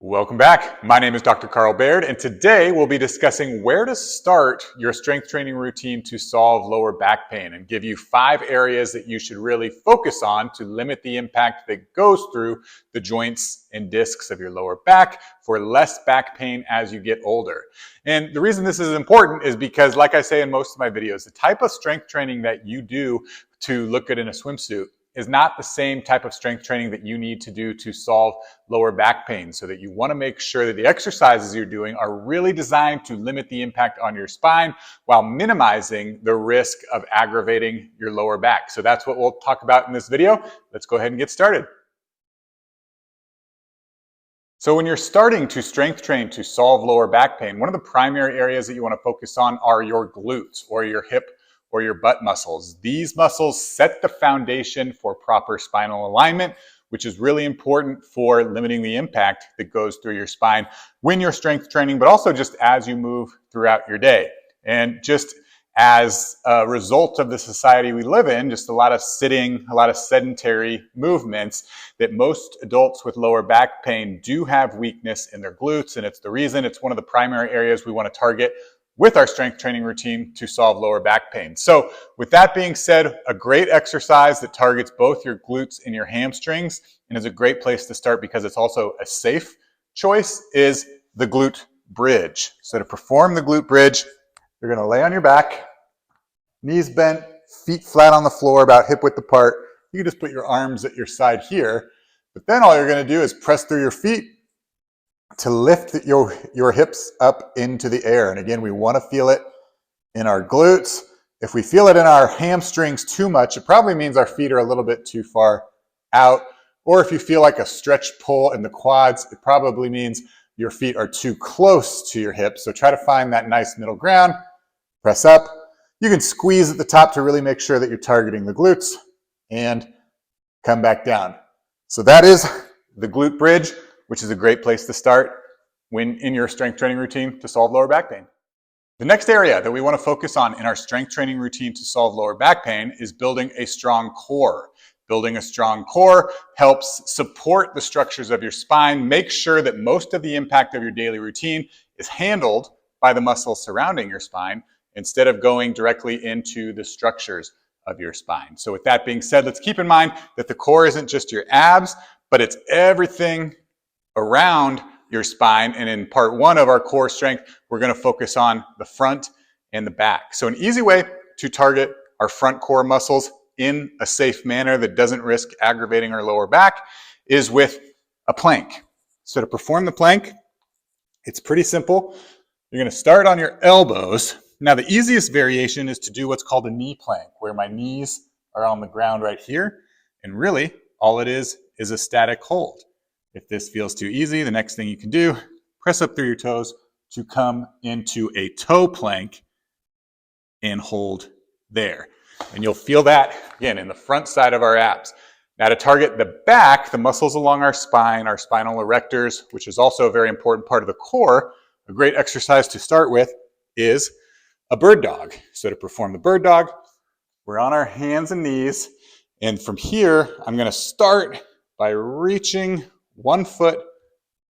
Welcome back. My name is Dr. Carl Baird, and today we'll be discussing where to start your strength training routine to solve lower back pain and give you 5 areas that you should really focus on to limit the impact that goes through the joints and discs of your lower back for less back pain as you get older. And the reason this is important is because, like I say in most of my videos, the type of strength training that you do to look good in a swimsuit is not the same type of strength training that you need to do to solve lower back pain, so that you want to make sure that the exercises you're doing are really designed to limit the impact on your spine while minimizing the risk of aggravating your lower back. So that's what we'll talk about in this video. Let's go ahead and get started. So when you're starting to strength train to solve lower back pain, one of the primary areas that you want to focus on are your glutes or your hip or your butt muscles. These muscles set the foundation for proper spinal alignment, which is really important for limiting the impact that goes through your spine when you're strength training, but also just as you move throughout your day. And just as a result of the society we live in, just a lot of sitting, a lot of sedentary movements, that most adults with lower back pain do have weakness in their glutes. And it's the reason it's one of the primary areas we want to target with our strength training routine to solve lower back pain. So with that being said, a great exercise that targets both your glutes and your hamstrings and is a great place to start because it's also a safe choice is the glute bridge. So to perform the glute bridge, you're going to lay on your back, knees bent, feet flat on the floor, about hip width apart. You can just put your arms at your side here, but then all you're going to do is press through your feet to lift your hips up into the air. And again, we want to feel it in our glutes. If we feel it in our hamstrings too much, it probably means our feet are a little bit too far out. Or if you feel like a stretch pull in the quads, it probably means your feet are too close to your hips. So try to find that nice middle ground. Press up. You can squeeze at the top to really make sure that you're targeting the glutes and come back down. So that is the glute bridge, which is a great place to start when in your strength training routine to solve lower back pain. The next area that we want to focus on in our strength training routine to solve lower back pain is building a strong core. Building a strong core helps support the structures of your spine, make sure that most of the impact of your daily routine is handled by the muscles surrounding your spine instead of going directly into the structures of your spine. So with that being said, let's keep in mind that the core isn't just your abs, but it's everything around your spine. And in part 1 of our core strength, we're going to focus on the front and the back. So an easy way to target our front core muscles in a safe manner that doesn't risk aggravating our lower back is with a plank. So to perform the plank, it's pretty simple. You're going to start on your elbows. Now the easiest variation is to do what's called a knee plank, where my knees are on the ground right here. And really all it is a static hold. If this feels too easy, the next thing you can do, press up through your toes to come into a toe plank and hold there. And you'll feel that, again, in the front side of our abs. Now to target the back, the muscles along our spine, our spinal erectors, which is also a very important part of the core, a great exercise to start with is a bird dog. So to perform the bird dog, we're on our hands and knees. And from here, I'm going to start by reaching one foot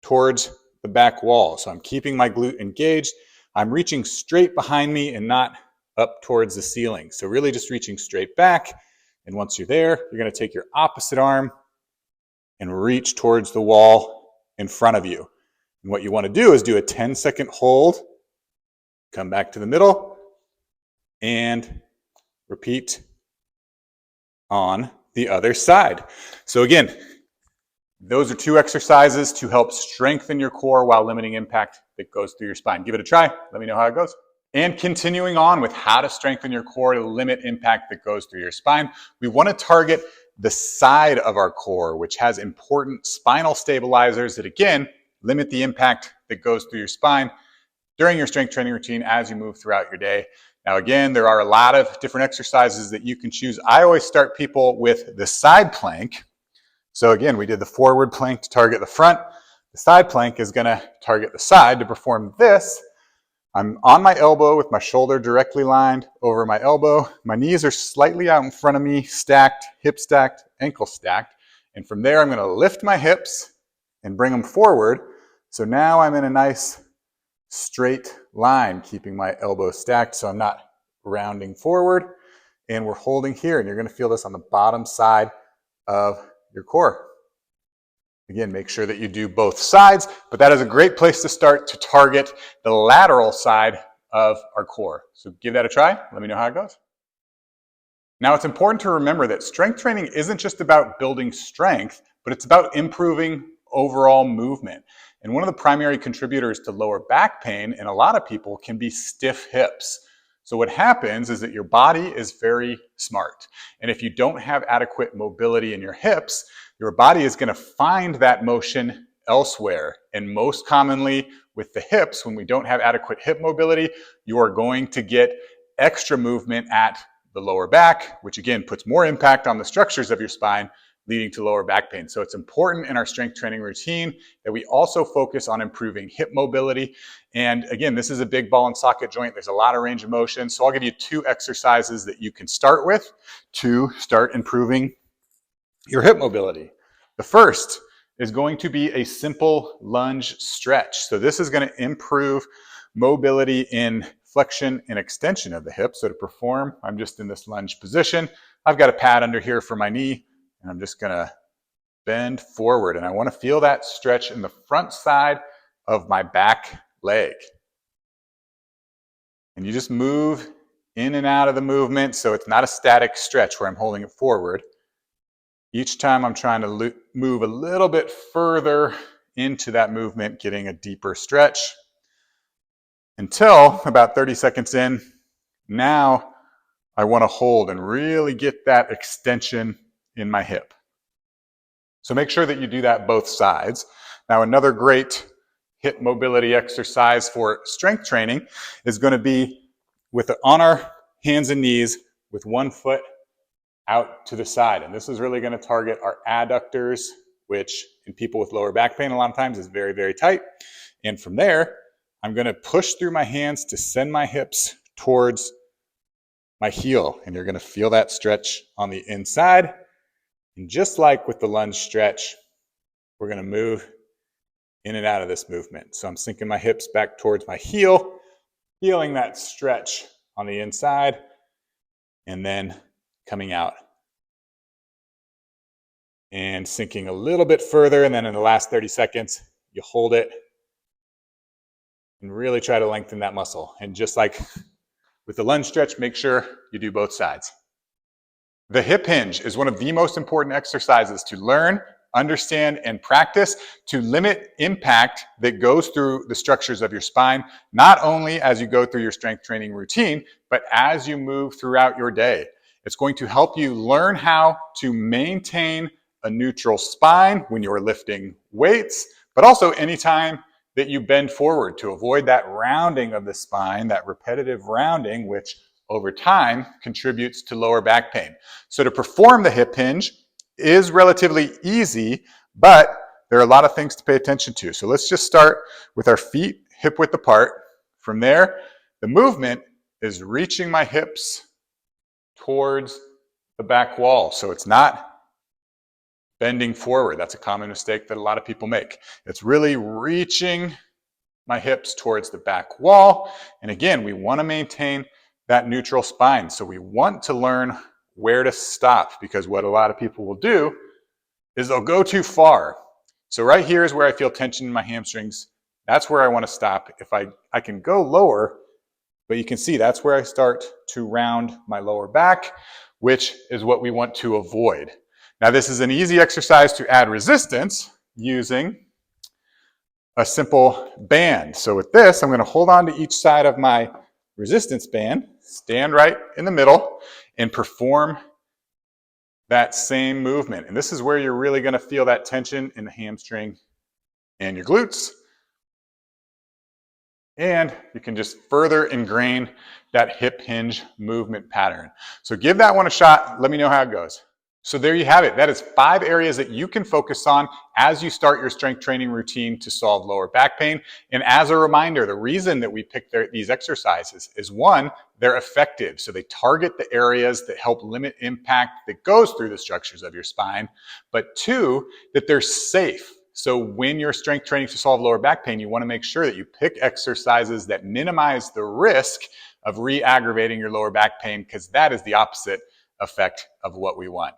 towards the back wall. So I'm keeping my glute engaged. I'm reaching straight behind me and not up towards the ceiling. So really just reaching straight back. And once you're there, you're going to take your opposite arm and reach towards the wall in front of you. And what you want to do is do a 10-second hold, come back to the middle, and repeat on the other side. So again, those are 2 exercises to help strengthen your core while limiting impact that goes through your spine. Give it a try. Let me know how it goes. And continuing on with how to strengthen your core to limit impact that goes through your spine, we want to target the side of our core, which has important spinal stabilizers that, again, limit the impact that goes through your spine during your strength training routine as you move throughout your day. Now, again, there are a lot of different exercises that you can choose. I always start people with the side plank. So again, we did the forward plank to target the front. The side plank is going to target the side. To perform this, I'm on my elbow with my shoulder directly lined over my elbow. My knees are slightly out in front of me, stacked, hip stacked, ankle stacked. And from there, I'm going to lift my hips and bring them forward So now I'm in a nice straight line, keeping my elbow stacked so I'm not rounding forward. And we're holding here, and you're going to feel this on the bottom side of your core. Again, make sure that you do both sides, but that is a great place to start to target the lateral side of our core. So give that a try. Let me know how it goes. Now, it's important to remember that strength training isn't just about building strength, but it's about improving overall movement. And one of the primary contributors to lower back pain in a lot of people can be stiff hips. So what happens is that your body is very smart. And if you don't have adequate mobility in your hips, your body is going to find that motion elsewhere. And most commonly with the hips, when we don't have adequate hip mobility, you are going to get extra movement at the lower back, which again puts more impact on the structures of your spine, leading to lower back pain. So it's important in our strength training routine that we also focus on improving hip mobility. And again, this is a big ball and socket joint. There's a lot of range of motion. So I'll give you 2 exercises that you can start with to start improving your hip mobility. The first is going to be a simple lunge stretch. So this is going to improve mobility in flexion and extension of the hip. So to perform, I'm just in this lunge position. I've got a pad under here for my knee, and I'm just going to bend forward. And I want to feel that stretch in the front side of my back leg. And you just move in and out of the movement, so it's not a static stretch where I'm holding it forward. Each time I'm trying to move a little bit further into that movement, getting a deeper stretch, until about 30 seconds in. Now I want to hold and really get that extension in my hip. So make sure that you do that both sides. Now, another great hip mobility exercise for strength training is going to be on our hands and knees with one foot out to the side. And this is really going to target our adductors, which in people with lower back pain a lot of times is very, very tight. And from there, I'm going to push through my hands to send my hips towards my heel. And you're going to feel that stretch on the inside. And just like with the lunge stretch, we're going to move in and out of this movement. So I'm sinking my hips back towards my heel, feeling that stretch on the inside, and then coming out. And sinking a little bit further, and then in the last 30 seconds, you hold it and really try to lengthen that muscle. And just like with the lunge stretch, make sure you do both sides. The hip hinge is one of the most important exercises to learn, understand, and practice to limit impact that goes through the structures of your spine, not only as you go through your strength training routine, but as you move throughout your day. It's going to help you learn how to maintain a neutral spine when you're lifting weights, but also anytime that you bend forward to avoid that rounding of the spine, that repetitive rounding, which over time contributes to lower back pain. So to perform the hip hinge is relatively easy, but there are a lot of things to pay attention to. So let's just start with our feet hip width apart. From there, the movement is reaching my hips towards the back wall. So it's not bending forward. That's a common mistake that a lot of people make. It's really reaching my hips towards the back wall. And again, we want to maintain that neutral spine. So we want to learn where to stop, because what a lot of people will do is they'll go too far. So right here is where I feel tension in my hamstrings. That's where I want to stop. If I can go lower, but you can see that's where I start to round my lower back, which is what we want to avoid. Now, this is an easy exercise to add resistance using a simple band. So with this, I'm going to hold on to each side of my resistance band, stand right in the middle, and perform that same movement. And this is where you're really going to feel that tension in the hamstring and your glutes. And you can just further ingrain that hip hinge movement pattern. So give that one a shot. Let me know how it goes. So there you have it. That is 5 areas that you can focus on as you start your strength training routine to solve lower back pain. And as a reminder, the reason that we picked these exercises is 1, they're effective. So they target the areas that help limit impact that goes through the structures of your spine. But 2, that they're safe. So when you're strength training to solve lower back pain, you want to make sure that you pick exercises that minimize the risk of re-aggravating your lower back pain, because that is the opposite effect of what we want.